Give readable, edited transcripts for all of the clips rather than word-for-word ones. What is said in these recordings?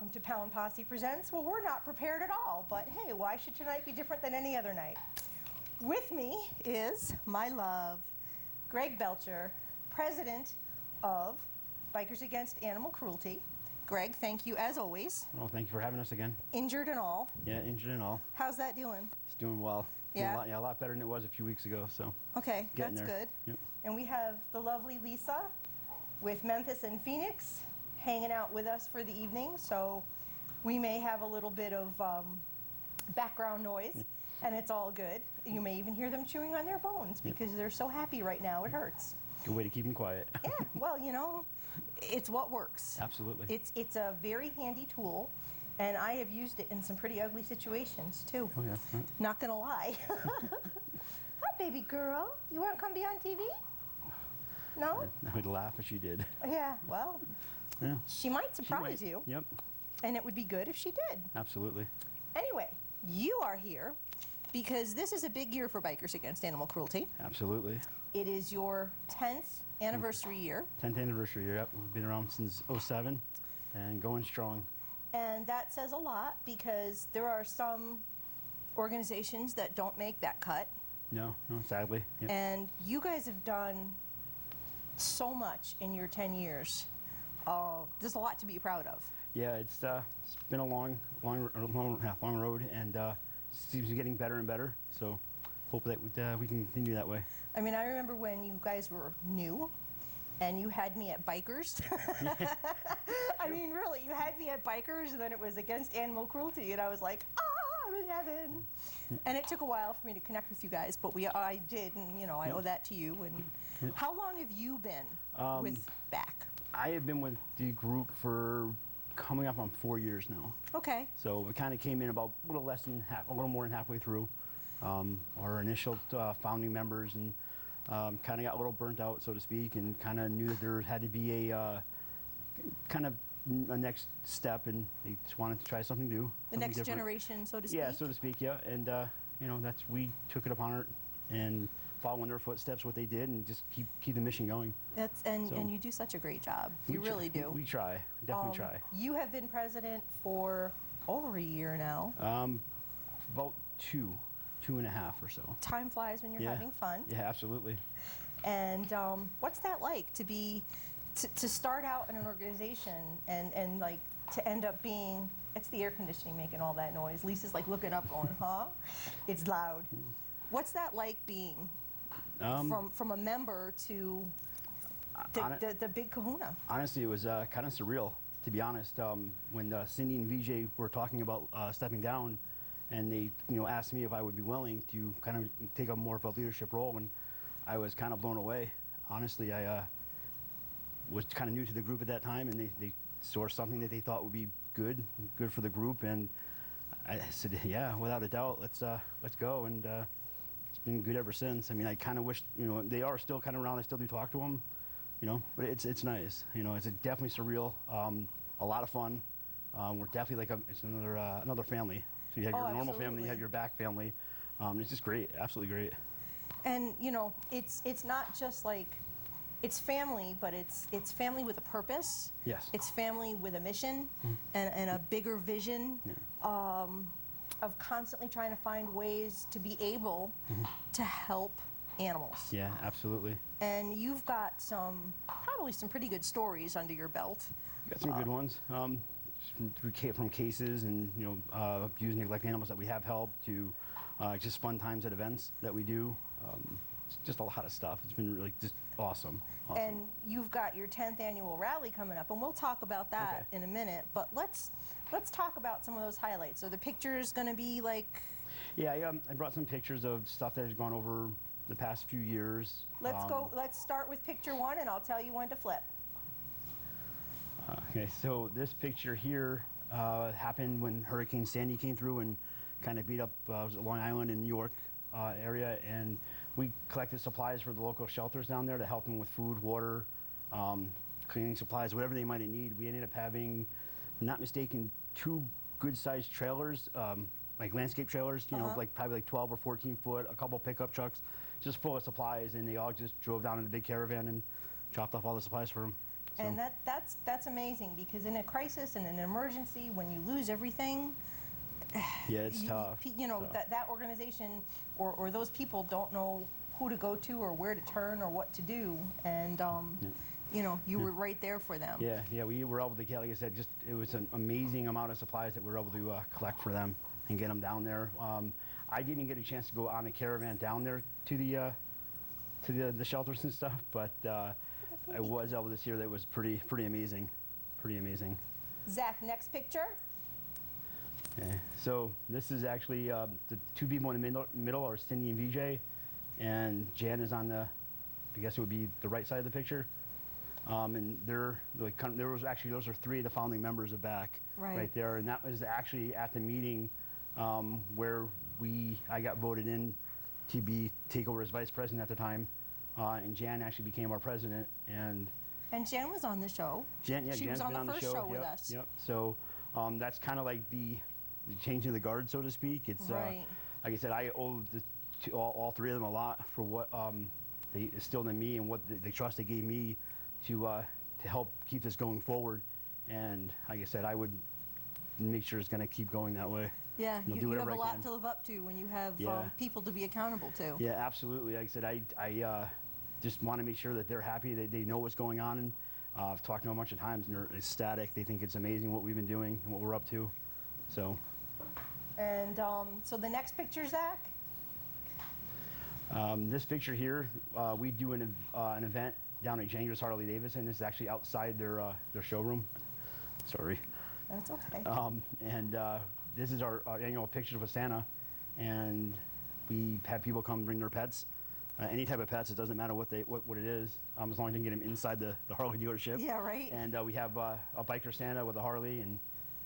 welcome to Posse Presents. Well, we're not prepared at all, but hey, why should tonight be different than any other night? With me is my love, Greg Belcher, president of Bikers Against Animal Cruelty. Greg, thank you as always. Well, thank you for having us again. Injured and all. Yeah, injured and all. How's that doing? It's doing well. Yeah? A lot better than it was a few weeks ago, so. Okay, getting that's there. good. Yep. And we have the lovely Lisa with Memphis and Phoenix hanging out with us for the evening, so we may have a little bit of background noise, and it's all good. You may even hear them chewing on their bones because they're so happy right now, it hurts. Good way to keep them quiet. Yeah, well, you know, it's what works. Absolutely. It's a very handy tool, and I have used it in some pretty ugly situations, too. Oh, yeah. Right. Not gonna lie. Hi, baby girl. You want to come be on TV? No? I would laugh if she did. Yeah, well, Yeah. she might surprise you. Yep. And it would be good if she did. Absolutely. Anyway, you are here because this is a big year for Bikers Against Animal Cruelty. Absolutely. It is your 10th anniversary year. 10th anniversary, yep. We've been around since '07 and going strong. And that says a lot because there are some organizations that don't make that cut. No, sadly. Yep. And you guys have done so much in your 10 years. There's a lot to be proud of. Yeah, it's been a long road, and seems to be getting better and better. So, hope that we can continue that way. I mean, I remember when you guys were new, and you had me at Bikers. I mean, really, you had me at Bikers, and then it was Against Animal Cruelty, and I was like, I'm in heaven. And it took a while for me to connect with you guys, but I did, and you know, I owe that to you. And how long have you been with B.A.A.C? I have been with the group for coming up on 4 years now. Okay. So we kind of came in about a little more than halfway through our initial founding members, and kind of got a little burnt out, so to speak, and kind of knew that there had to be a next step, and they just wanted to try something new. The next generation, so to speak. Yeah, so to speak. Yeah, and you know, we took it upon it and following their footsteps, what they did, and just keep the mission going. And you do such a great job. You really do. We try, definitely try. You have been president for over a year now. About two and a half or so. Time flies when you're having fun. Yeah, absolutely. And what's that like to start out in an organization and like to end up being? It's the air conditioning making all that noise. Lisa's like looking up, going, "Huh?" It's loud. What's that like being from a member to the big kahuna? Honestly, it was kind of surreal, to be honest. When Cindy and VJ were talking about stepping down, and they asked me if I would be willing to kind of take up more of a leadership role, and I was kind of blown away. Honestly, I was kind of new to the group at that time, and they saw something that they thought would be good for the group, and I said, yeah, without a doubt, let's go. And it's been good ever since. I mean, I kind of wish, they are still kind of around. I still do talk to them, but it's nice. It's definitely surreal. A lot of fun. We're definitely it's another family. So you have your normal family, you have your B.A.A.C family. It's just great, absolutely great. And it's not just like it's family, but it's family with a purpose. Yes. It's family with a mission and a bigger vision. Yeah. Of constantly trying to find ways to be able to help animals. Yeah, absolutely. And you've got probably some pretty good stories under your belt. Got some good ones. From cases and abused and neglected animals that we have helped to just fun times at events that we do. It's just a lot of stuff. It's been really just awesome. And you've got your 10th annual rally coming up, and we'll talk about that in a minute. But let's talk about some of those highlights. Are the pictures going to be like? Yeah, I brought some pictures of stuff that has gone over the past few years. Let's go. Let's start with picture one, and I'll tell you when to flip. Okay, so this picture here happened when Hurricane Sandy came through and kind of beat up Long Island and New York area, and we collected supplies for the local shelters down there to help them with food, water, cleaning supplies, whatever they might need. We ended up having, if I'm not mistaken, 2 good-sized trailers, like landscape trailers, like probably like 12 or 14 foot, a couple pickup trucks, just full of supplies, and they all just drove down in a big caravan and chopped off all the supplies for them. So, And that's amazing, because in a crisis and an emergency, when you lose everything, yeah, it's tough. You know, Tough. that organization or those people don't know who to go to or where to turn or what to do. And, you know, you were right there for them. Yeah, we were able to get, like I said, just it was an amazing amount of supplies that we were able to collect for them and get them down there. I didn't get a chance to go on a caravan down there to the shelters and stuff, but I was able to see that it was pretty amazing, pretty amazing. Zach, next picture. Okay, so this is actually the two people in the middle are Cindy and VJ, and Jan is on the, I guess it would be the right side of the picture. And they're like, there was actually, those are three of the founding members of B.A.A.C. right there, and that was actually at the meeting where I got voted in to take over as vice president at the time, and Jan actually became our president. And Jan was on the show. She was Jan's on been the on first the show with us. Yep. So that's kind of like the changing the guard, so to speak. It's Right. Like I said, I owe all three of them a lot for what they instilled in me and what the trust they gave me to help keep this going forward. And like I said, I would make sure it's going to keep going that way. Yeah, I'll do you have whatever a I lot can. to live up to when you have Yeah. people to be accountable to. Yeah, absolutely. Like I said, I just want to make sure that they're happy, they know what's going on. And I've talked to them a bunch of times, and they're ecstatic. They think it's amazing what we've been doing and what we're up to. So. And so the next picture, Zach? This picture here, we do an event down at Jangers Harley Davidson. This is actually outside their showroom. Sorry. That's okay. And this is our annual Pictures with Santa, and we have people come bring their pets, any type of pets. It doesn't matter what it is, as long as you can get them inside the Harley dealership. Yeah, right. And we have a biker Santa with a Harley and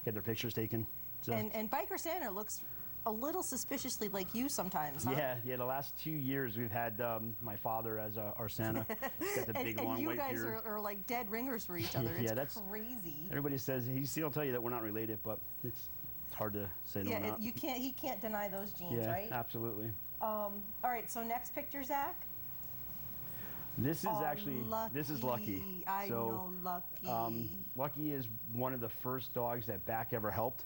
get their pictures taken. So, And Biker Santa looks a little suspiciously like you sometimes, huh? yeah. The last 2 years we've had my father as our Santa. He's got the big and long you white guys beard. are like dead ringers for each other. Yeah, It's that's crazy. Everybody says he'll tell you that we're not related, but it's hard to say that we're not. He can't deny those genes, Yeah, right? absolutely. All right, so next picture, Zach. This is Lucky. Lucky. I know Lucky. Lucky is one of the first dogs that B.A.A.C ever helped.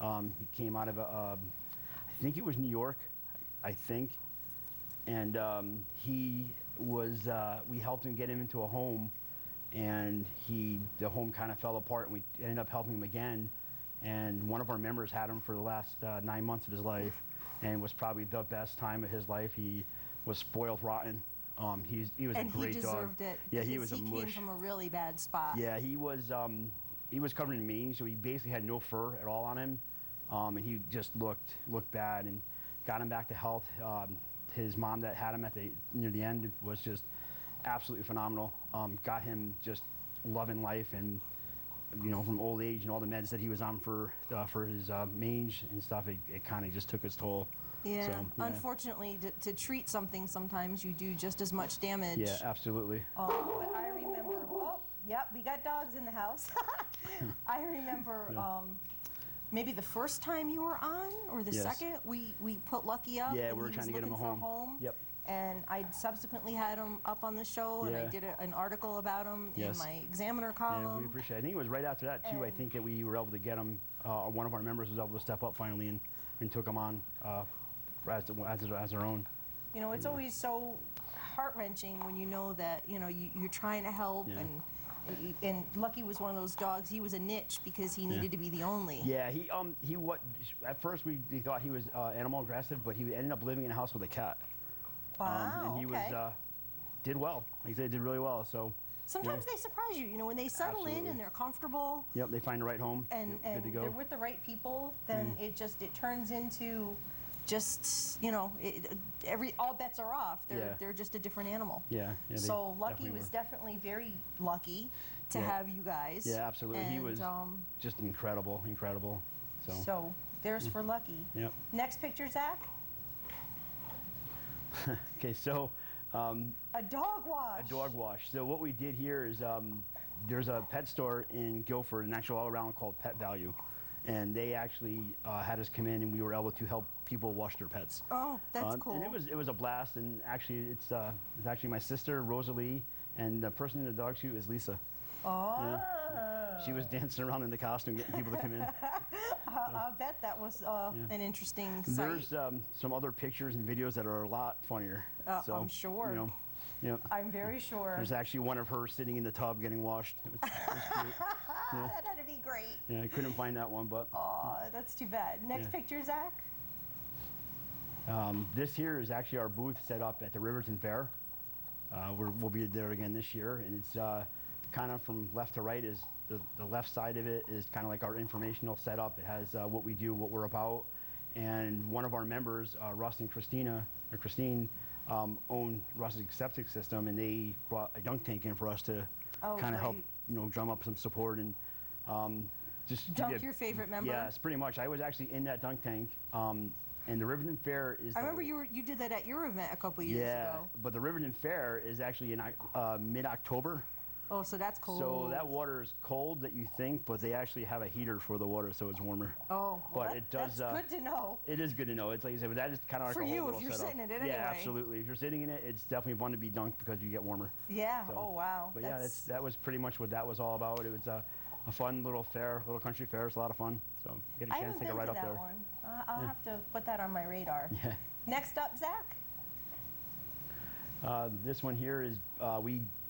He came out of I think it was New York, I think, and he was. We helped him get him into a home, and the home kind of fell apart, and we ended up helping him again. And one of our members had him for the last 9 months of his life, and it was probably the best time of his life. He was spoiled rotten. He was a great dog. And he deserved it. Yeah, he was a He mush. came from a really bad spot. Yeah, he was covered in mange, so he basically had no fur at all on him, and he just looked bad. And got him back to health. His mom that had him near the end was just absolutely phenomenal. Got him just loving life, and from old age and all the meds that he was on for his mange and stuff, it kind of just took its toll. Yeah. So, yeah. Unfortunately, to treat something, sometimes you do just as much damage. Yeah, absolutely. But I remember. Oh, yep, we got dogs in the house. I remember. Yeah. Maybe the first time you were on, or the Yes. second, we put Lucky up. Yeah, and we were he trying was to get him looking a for home. Yep. And I subsequently had him up on the show, and I Yeah. did an article about him in Yes. my Examiner Yeah, column. we appreciate it. I think it was right after that, too. I And- think that we were able to get him, one of our members was able to step up finally and took him on as our own. It's always so heart-wrenching when you know that you're trying to help, Yeah. and Lucky was one of those dogs. He was a niche because he needed to be the only. Yeah, at first we thought he was animal aggressive, but he ended up living in a house with a cat. Wow. And he okay. did well. Like I said, did really well. So Sometimes they surprise you. When they settle in Absolutely. and they're comfortable, yep, they find the right home. and Yep, good to go. they're with the right people, then it turns into just all bets are off. Yeah. They're just a different animal. Yeah. They So Lucky definitely was were. definitely very lucky to Yeah. have you guys. Yeah, absolutely. He And, was just incredible. So there's for Lucky. Yep. Next picture, Zach. Okay, so A dog wash. a dog wash. So what we did here is there's a pet store in Guilford, an actual all-around called Pet Value, and they actually had us come in, and we were able to help people wash their pets. Oh, that's cool. And it was a blast. And actually, it's actually my sister Rosalie, and the person in the dog chute is Lisa. Oh. She was dancing around in the costume, getting people to come in. I bet that was an interesting sight. There's some other pictures and videos that are a lot funnier. I'm sure. You know, yeah. I'm very sure. There's actually one of her sitting in the tub getting washed. It was cute. Yeah. That had to be great. Yeah, I couldn't find that one, but. Oh, that's too bad. Next picture, Zach. This here is actually our booth set up at the Riverton Fair. We'll be there again this year, and it's kind of from left to right. Is the left side of it is kind of like our informational setup. It has what we do, what we're about, and one of our members, Russ and Christine, own Russ's septic system, and they brought a dunk tank in for us to kind of help, drum up some support and just Dunk your favorite member? Yes, pretty much. I was actually in that dunk tank. And the Riverton Fair is. I remember you did that at your event a couple years ago. But the Riverton Fair is actually in mid-October. Oh, so that's cold. So that water is cold that you think, but they actually have a heater for the water, so it's warmer. Oh, well, but it does. That's good to know. It is good to know. It's like you said, but that is kind of like for a whole you little if you're setup. sitting in it anyway. Yeah, absolutely. If you're sitting in it, it's definitely fun to be dunked because you get warmer. Yeah. So, oh wow. But that was pretty much what that was all about. It was a fun little fair, little country fair. It's a lot of fun. So get a chance to take a ride up there. One. I'll have to put that on my radar. Yeah. Next up, Zach. This one here is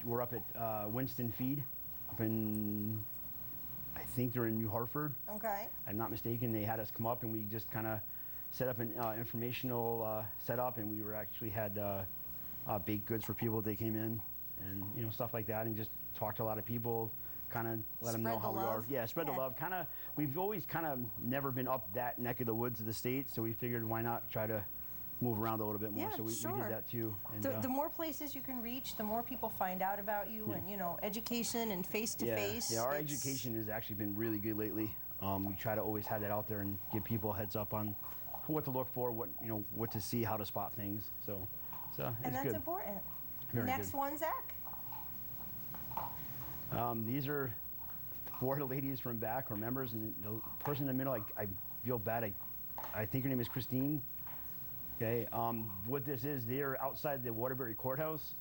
we're up at Winston Feed, up in, I think they're in New Hartford. Okay. I'm not mistaken. They had us come up and we just kind of set up an informational setup, and we actually had baked goods for people. They came in and stuff like that, and just talked to a lot of people. Kind of let them know how we are. Yeah, spread the love. Kind of, we've always kind of never been up that neck of the woods of the state, so we figured why not try to move around a little bit more. Yeah, so we did that too. And, the more places you can reach, the more people find out about you, and education and face to face. Yeah, our education has actually been really good lately. We try to always have that out there and give people a heads up on what to look for, what to see, how to spot things. So it's and that's good. important. Very Next good. one, Zach. These are 4 of the ladies from B.A.A.C, or members, and the person in the middle, I feel bad. I think her name is Christine. Okay. What this is, they're outside the Waterbury Courthouse.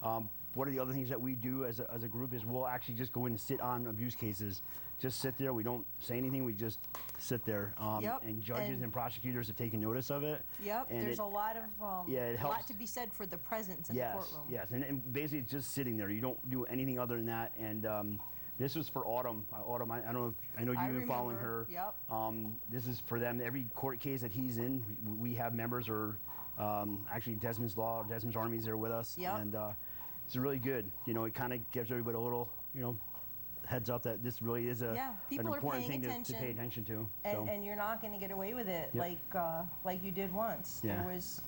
One of the other things that we do as a group is we'll actually just go in and sit on abuse cases. Just sit there. We don't say anything. We just sit there. And judges and prosecutors have taken notice of it. Yep. And there's a lot of it helps. a lot to be said for the presence in the courtroom. Yes. And basically it's just sitting there. You don't do anything other than that. And this was for Autumn. Autumn, I don't know if I know you've been following her. Yep. This is for them. Every court case that he's in, we have members, or actually Desmond's Law, Desmond's Army's there with us. Yep. And it's really good. It kind of gives everybody a little, heads up that this really is an important thing to pay attention to. And you're not going to get away with it like you did once. Yeah. There was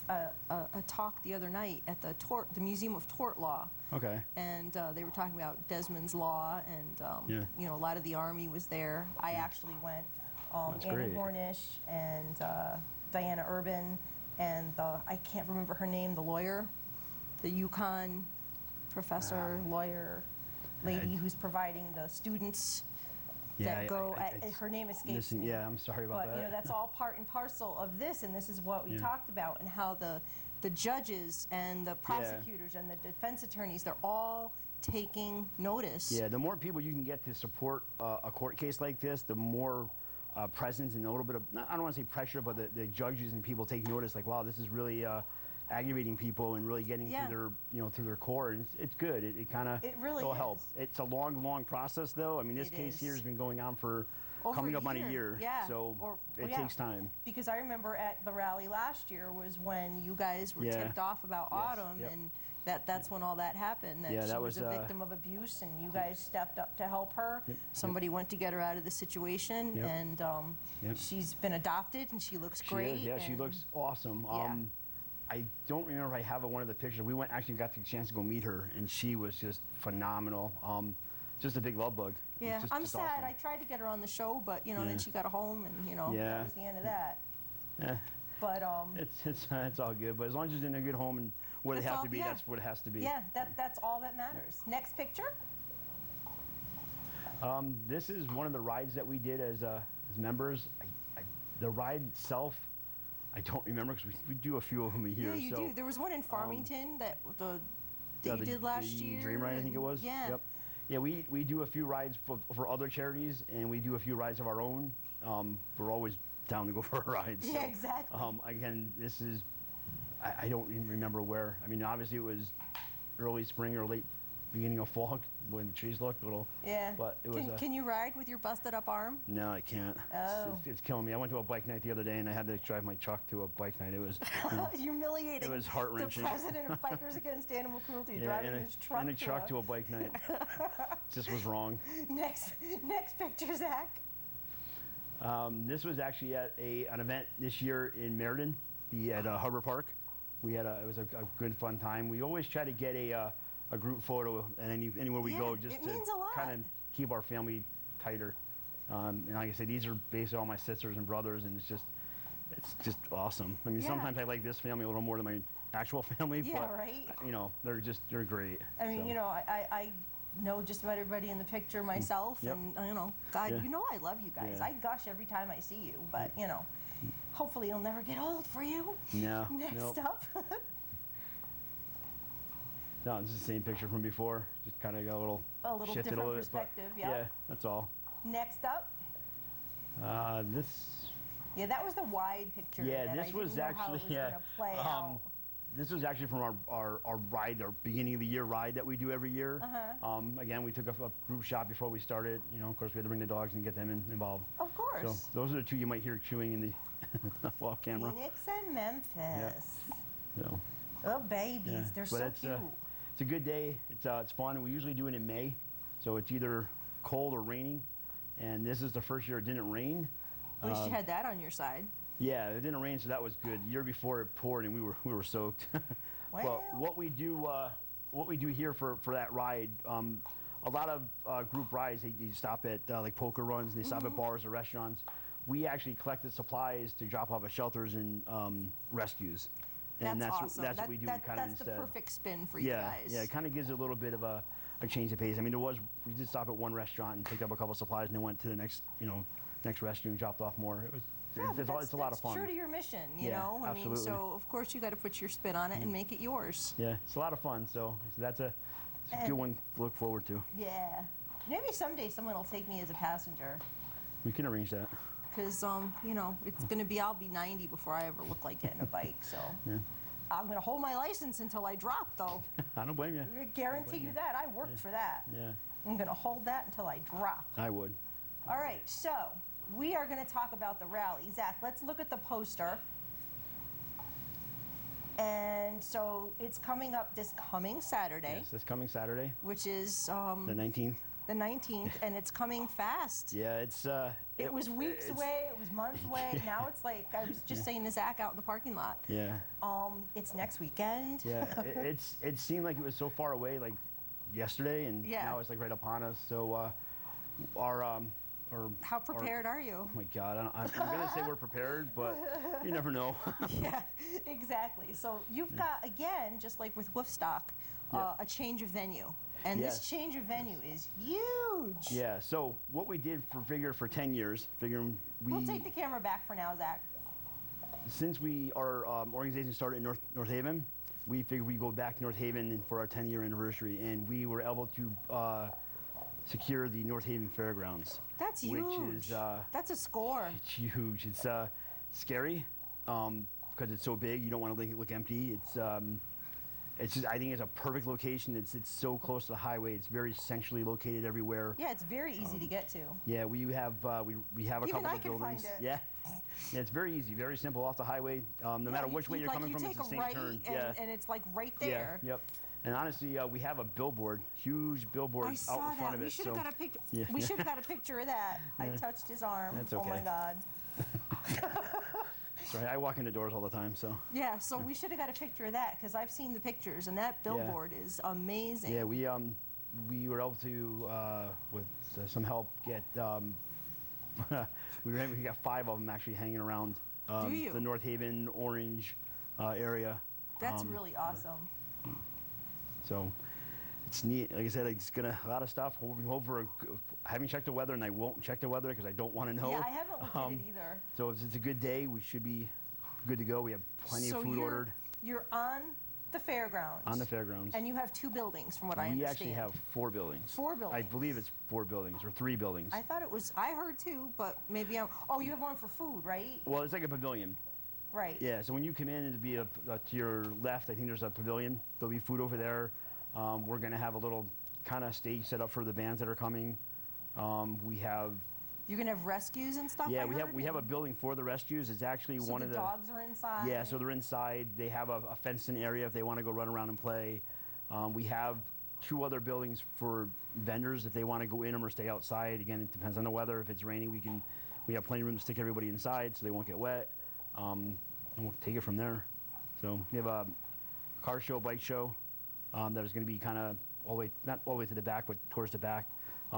a talk the other night at the Museum of Tort Law. Okay. And they were talking about Desmond's Law, and a lot of the Army was there. I actually went. That's Annie great. Hornish and Diana Urban and I can't remember her name, the lawyer, the UConn professor, lawyer, lady who's providing the students that go. Her name escapes me. Yeah, I'm sorry about that. But that's all part and parcel of this, and this is what we talked about, and how the judges and the prosecutors and the defense attorneys, they're all taking notice. Yeah, the more people you can get to support a court case like this, the more presence and a little bit of, I don't want to say pressure, but the judges and people take notice, like, wow, this is really aggravating people and really getting to their to their core, and it's good. It kind of will help. It's a long process, though. I mean, this case here has been going on for coming up on a year, so it takes time. Because I remember at the rally last year was when you guys were tipped off about Autumn, and that's when all that happened. That she was a victim of abuse, and you guys stepped up to help her. Somebody went to get her out of the situation, and she's been adopted, and she looks great. She looks awesome. I don't remember if I have one of the pictures. We actually got the chance to go meet her, and she was just phenomenal. Just a big love bug. Yeah, I'm just sad. awesome. I tried to get her on the show, but then she got a home, and that was the end of that. Yeah. But it's all good. But as long as she's in a good home and what it has to be, that's what it has to be. Yeah, that's all that matters. Next picture. This is one of the rides that we did as members. The ride itself, I don't remember because we do a few of them a year. Yeah, you do. There was one in Farmington that you did last year. Dream Ride, I think it was. Yeah. Yep. Yeah, we do a few rides for other charities, and we do a few rides of our own. We're always down to go for a ride. So, Yeah, exactly. Again, this is, I don't even remember where. I mean, obviously it was early spring or late beginning of fall when the trees looked a little. Yeah. But it was. Can you ride with your busted up arm? No, I can't. Oh. It's killing me. I went to a bike night the other day, and I had to drive my truck to a bike night. It was Humiliating. It was heart-wrenching. The president of Bikers Against Animal Cruelty driving his truck, in a truck to a bike night. Just was wrong. Next picture, Zach. This was actually at an event this year in Meriden, at Harbor Park. We had it was a good fun time. We always try to get a group photo and anywhere we go, just to kind of keep our family tighter. And like I said, these are basically all my sisters and brothers, and it's just awesome. I mean, sometimes I like this family a little more than my actual family, but right. you know, they're great. I mean, you know, I know just about everybody in the picture myself, and you know, God, you know, I love you guys. I gush every time I see you, but you know, hopefully it'll never get old for you. No. Next up. No, this is the same picture from before. Just kind of got a little shifted different a little perspective. bit, but yeah, that's all. Next up. This. Yeah, that was the wide picture. Yeah, that this I was didn't know how actually it was gonna play out. This was actually from our ride, our beginning of the year ride that we do every year. Again, we took a group shot before we started. You know, of course, we had to bring the dogs and get them involved. Of course. So those are the two you might hear chewing in the off camera. Phoenix and Memphis. So, Oh, babies, they're so cute. It's a good day. It's fun. We usually do it in May, so it's either cold or raining. And this is the first year it didn't rain. At least you had that on your side. Yeah, it didn't rain, so that was good. The year before it poured, and we were soaked. Well, but what we do here for that ride, a lot of group rides, they stop at like poker runs, and they stop at bars or restaurants. We actually collected supplies to drop off at shelters and rescues. And that's awesome. That's what we do kind of That's instead. the perfect spin for you guys. Yeah, it kind of gives it a little bit of a change of pace. I mean, we did stop at one restaurant and picked up a couple supplies, and then went to the next rescue and dropped off more. It's a lot of fun. True to your mission, you know. I absolutely. mean, so of course you got to put your spin on it and make it yours. Yeah, it's a lot of fun. So it's a good one to look forward to. Yeah, maybe someday someone will take me as a passenger. We can arrange that. Because you know, it's gonna be I'll be 90 before I ever look like getting a bike. So I'm gonna hold my license until I drop, though. I don't blame you. I guarantee you that. I worked for that. Yeah. I'm gonna hold that until I drop. I would. All right, so we are going to talk about the rally. Zach, let's look at the poster. And so it's coming up this coming Saturday. Yes, this coming Saturday. Which is the 19th. The 19th, and it's coming fast. Yeah, it's. It was weeks away. It was months away. Now it's like I was just saying to Zach out in the parking lot. Yeah. It's next weekend. Yeah, it seemed like it was so far away, like yesterday, and now it's like right upon us. So How prepared are you? Oh my God, I'm gonna say we're prepared, but you never know. Yeah, exactly. So you've got, again, just like with Woofstock, a change of venue. And this change of venue is huge. Yeah, so what we did for 10 years, We'll take the camera back for now, Zach. Since our organization started in North Haven, we figured we'd go back to North Haven for our 10-year anniversary, and we were able to secure the North Haven Fairgrounds. That's huge. Which is that's a score. It's huge. It's scary because it's so big. You don't want to look empty. It's just, I think it's a perfect location. It's so close to the highway. It's very centrally located everywhere. Yeah, it's very easy to get to. Yeah, we have a couple of buildings. Find it. Yeah, it's very easy, very simple off the highway. No matter which way you're coming from, it's the same turn. And it's like right there. Yeah, yep. And honestly, we have a billboard, huge billboard out in front of it. We should have got a picture. We should have got a picture of that. I touched his arm. That's okay. Oh my God. Sorry, I walk into doors all the time, so. Yeah, so we should have got a picture of that because I've seen the pictures, and that billboard is amazing. Yeah, we were able to, with some help, get we got 5 of them actually hanging around the North Haven, Orange area. That's really awesome. So it's neat. Like I said, it's gonna a lot of stuff. I haven't checked the weather, and I won't check the weather because I don't want to know. Yeah, I haven't looked at it either. So if it's a good day, we should be good to go. We have plenty of food ordered. You're on the fairgrounds. On the fairgrounds. And you have 2 buildings, from what I understand. We actually have 4 buildings. 4 buildings. I believe it's 4 buildings or 3 buildings. I thought it was. I heard 2, but maybe I'm. Oh, you have one for food, right? Well, it's like a pavilion. Right. Yeah. So when you come in, it'll be to your left. I think there's a pavilion. There'll be food over there. We're gonna have a little kind of stage set up for the bands that are coming. We have. You're gonna have rescues and stuff. Yeah, I heard? we have a building for the rescues. It's actually So one of the dogs are inside. Yeah, so they're inside. They have a fenced-in area if they want to go run around and play. We have 2 other buildings for vendors if they want to go in them or stay outside. Again, it depends on the weather. If it's raining, we have plenty of room to stick everybody inside so they won't get wet. And we'll take it from there. So we have a car show, bike show that is going to be kind of not all the way to the back, but towards the back,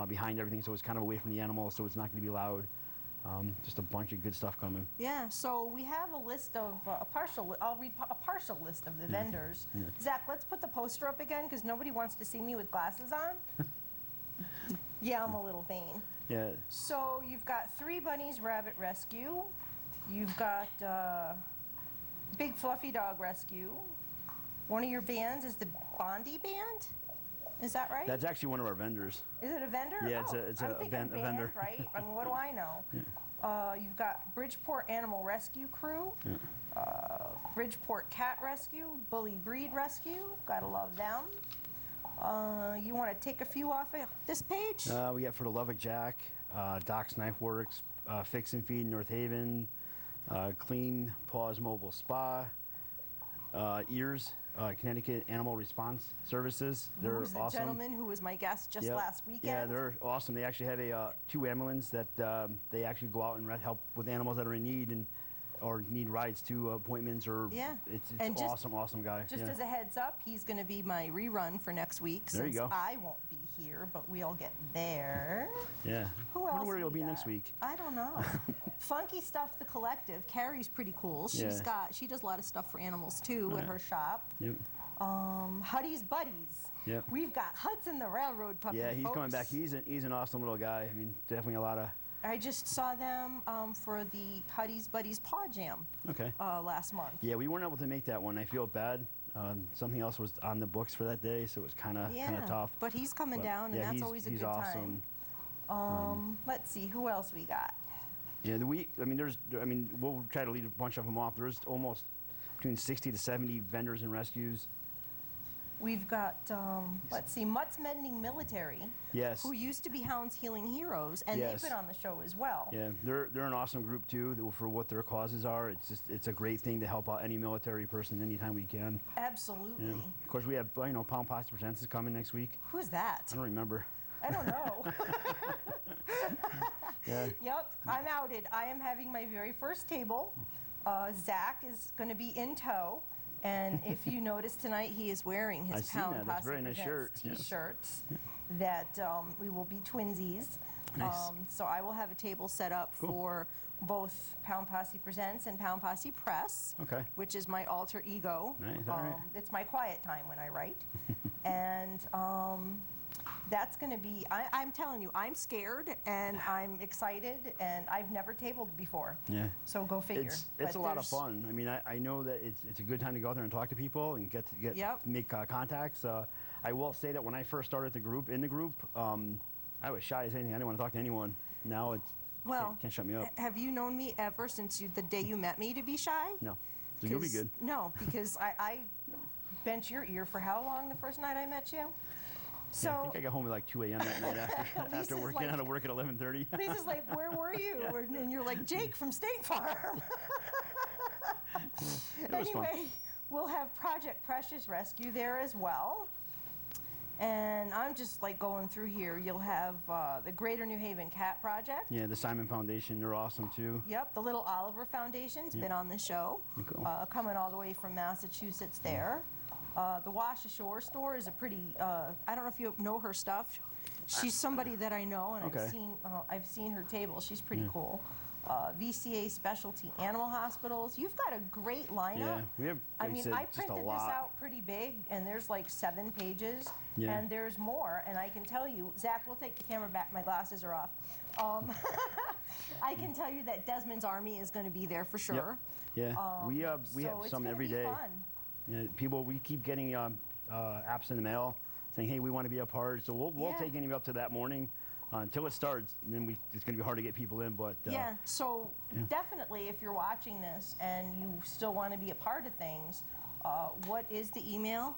behind everything. So it's kind of away from the animals, so it's not going to be loud. Just a bunch of good stuff coming. Yeah, so we have a list of I'll read a partial list of the vendors. Yeah. Zach, let's put the poster up again because nobody wants to see me with glasses on. Yeah, I'm a little vain. Yeah. So you've got 3 Bunnies Rabbit Rescue. You've got Big Fluffy Dog Rescue. One of your bands is the Bondi Band. Is that right? That's actually one of our vendors. Is it a vendor? Yeah, oh, it's I'm a thinking band, band, a vendor. right? I mean, what do I know? Yeah. You've got Bridgeport Animal Rescue Crew, Yeah. Bridgeport Cat Rescue, Bully Breed Rescue. Gotta love them. You want to take a few off of this page? We got For the Love of Jack, Doc's Knife Works, Fix and Feed North Haven, Clean Paws Mobile Spa, Ears, Connecticut Animal Response Services. They're Who's the awesome. gentleman who was my guest just Yep. last weekend? Yeah, they're awesome. They actually have a 2 ambulance that they actually go out and help with animals that are in need or need rides to appointments or Yeah. It's And just- awesome guy. Just yeah. as a heads up, he's going to be my rerun for next week There you since go. I won't be here, but we'll get there. Yeah. Who Wonder else where we you'll be got? next week. I don't know. Funky Stuff, the collective. Carrie's pretty cool. She does a lot of stuff for animals too at her shop. Yep. Huddy's Buddies. Yep. We've got Hudson the Railroad Puppy. Yeah, he's coming back. folks. He's an awesome little guy. I mean, definitely a lot of. I just saw them for the Huddy's Buddies Paw Jam Okay. last month. Yeah, we weren't able to make that one. I feel bad. Something else was on the books for that day, so it was kind of tough. But he's coming But, down, and yeah, that's he's- always a he's good awesome. time. Let's see, who else we got? Yeah, we'll try to lead a bunch of them off. There's almost between 60 to 70 vendors and rescues. We've got, let's see, Mutt's Mending Military, Yes. who used to be Hounds Healing Heroes, and Yes. they've been on the show as well. Yeah, they're an awesome group too for what their causes are. It's a great thing to help out any military person anytime we can. Absolutely. Yeah. Of course, we have Posse Presents is coming next week. Who's that? I don't remember. I don't know. Yeah. Yep, I'm outed. I am having my very first table. Zach is going to be in tow. And if you notice tonight, he is wearing his I've seen Pound that. That's a Posse very nice Presents shirt. Yes. T-shirts that we will be twinsies. Nice. So I will have a table set up Cool. for both Pound Posse Presents and Pound Posse Press, Okay. which is my alter ego. Nice, all right. It's my quiet time when I write. And that's going to be, I'm telling you, I'm scared and I'm excited and I've never tabled before. Yeah. So go figure. It's But a lot of there's- I mean, I know that it's a good time to go out there and talk to people and Yep. make contacts. I will say that when I first started the group, I was shy as anything. I didn't want to talk to anyone. Now it's Well, can't shut me up. have you known me ever since the day you met me to be shy? No, so you'll be 'Cause- good. No, because I bent your ear for how long the first night I met you? Yeah, I So think I got home at like 2 a.m. that night after Lisa's working like- out of work at 11:30. Lisa's like, where were you? And you're like, Jake from State Farm. It was fun. Anyway, we'll have Project Precious Rescue there as well. And I'm just like going through here. You'll have the Greater New Haven Cat Project. Yeah, the Simon Foundation, they're awesome too. Yep, the Little Oliver Foundation's been on the show, Cool. coming all the way from Massachusetts there. The Wash Ashore store is a pretty, I don't know if you know her stuff. She's somebody that I know, and Okay. I've seen her table. She's pretty cool. VCA Specialty Animal Hospitals. You've got a great lineup. Yeah, we have, I like I mean, said, I just a printed this lot. out pretty big, and there's like 7 pages, Yeah. and there's more. And I can tell you, Zach, we'll take the camera back. My glasses are off. I can tell you that Desmond's Army is going to be there for sure. Yeah, we have So it's some gonna every be day. Fun. You know, people, we keep getting apps in the mail saying, hey, we want to be a part. So we'll take any up to that morning until it starts. And then it's going to be hard to get people in. But yeah, so definitely if you're watching this and you still want to be a part of things, what is the email?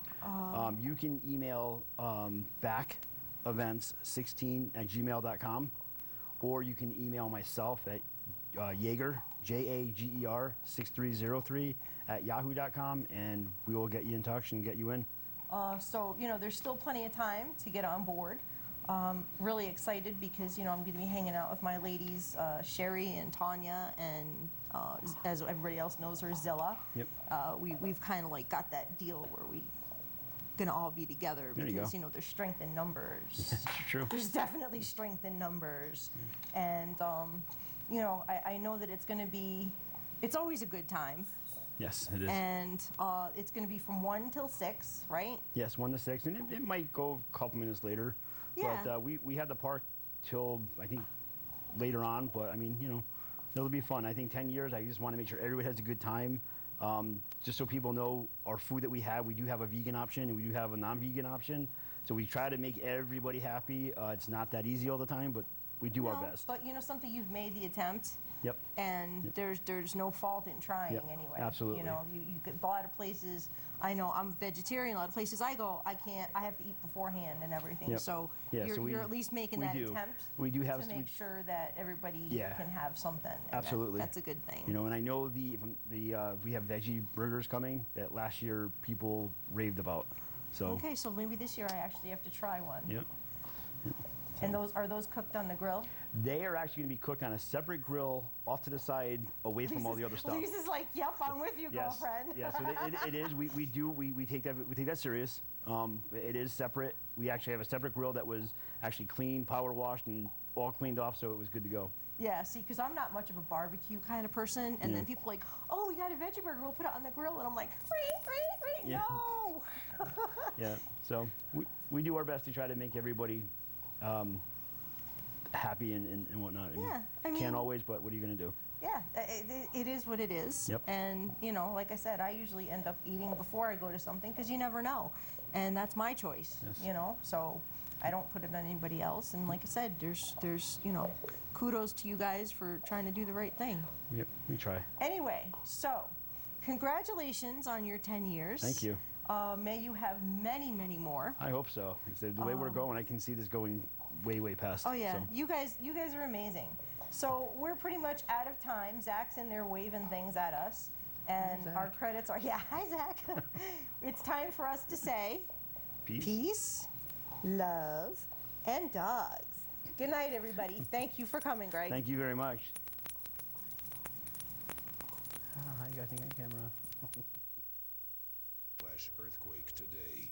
You can email B.A.A.C.events16@gmail.com, or you can email myself at Jaeger, Jager 6303 at yahoo.com, and we will get you in touch and get you in. So, you know, there's still plenty of time to get on board. Really excited because, you know, I'm going to be hanging out with my ladies, Sherry and Tanya, and as everybody else knows her, Zilla. Yep. We've kind of like got that deal where we gonna all be together There you because go. you know there's strength in numbers. That's true. There's definitely strength in numbers, and you know I know that it's gonna be, it's always a good time, Yes, it is. and it's gonna be from 1 till 6, right? Yes, 1 to 6, and it might go a couple minutes later. Yeah. But we had the park till, I think, later on. But, I mean, you know, it'll be fun. I think 10 years, I just want to make sure everybody has a good time. Just so people know our food that we do have a vegan option and we do have a non-vegan option. So we try to make everybody happy. It's not that easy all the time, but we do our No, best. but you know something, you've made the attempt. Yep. And there's no fault in trying anyway. Absolutely. You know, you get a lot of places. I know I'm vegetarian. A lot of places I go, I can't. I have to eat beforehand and everything. Yep. So Yeah, you're, so you're at least making we that do. attempt. We do have to make sure that everybody Yeah. can have something. And Absolutely. that's a good thing. You know, and I know we have veggie burgers coming that last year people raved about. So Okay, so maybe this year I actually have to try one. Yep. And are those cooked on the grill? They are actually going to be cooked on a separate grill off to the side, away from all the other stuff. Lisa's like, yep, I'm with you, Yes. girlfriend. Yes, it is. We take that serious. It is separate. We actually have a separate grill that was actually clean, power washed, and all cleaned off, so it was good to go. Yeah, see, because I'm not much of a barbecue kind of person, and then people are like, oh, we got a veggie burger, we'll put it on the grill, and I'm like, Yeah. no. Yeah. So we do our best to try to make everybody happy and whatnot. Yeah, I mean- can't always, but what are you going to do? Yeah, it is what it is. Yep. And, you know, like I said, I usually end up eating before I go to something because you never know. And that's my choice, Yes. you know, so I don't put it on anybody else. And like I said, there's you know, kudos to you guys for trying to do the right thing. Yep, we try. Anyway, so congratulations on your 10 years. Thank you. May you have many, many more. I hope so. Like I said, the way we're going, I can see this going way, way past. Oh yeah, So. you guys are amazing. So we're pretty much out of time. Zach's in there waving things at us, and Hi, our Zach. credits are hi Zach. It's time for us to say peace, love, and dogs. Good night, everybody. Thank you for coming, Greg. Thank you very much. How you guys think on camera? Earthquake today.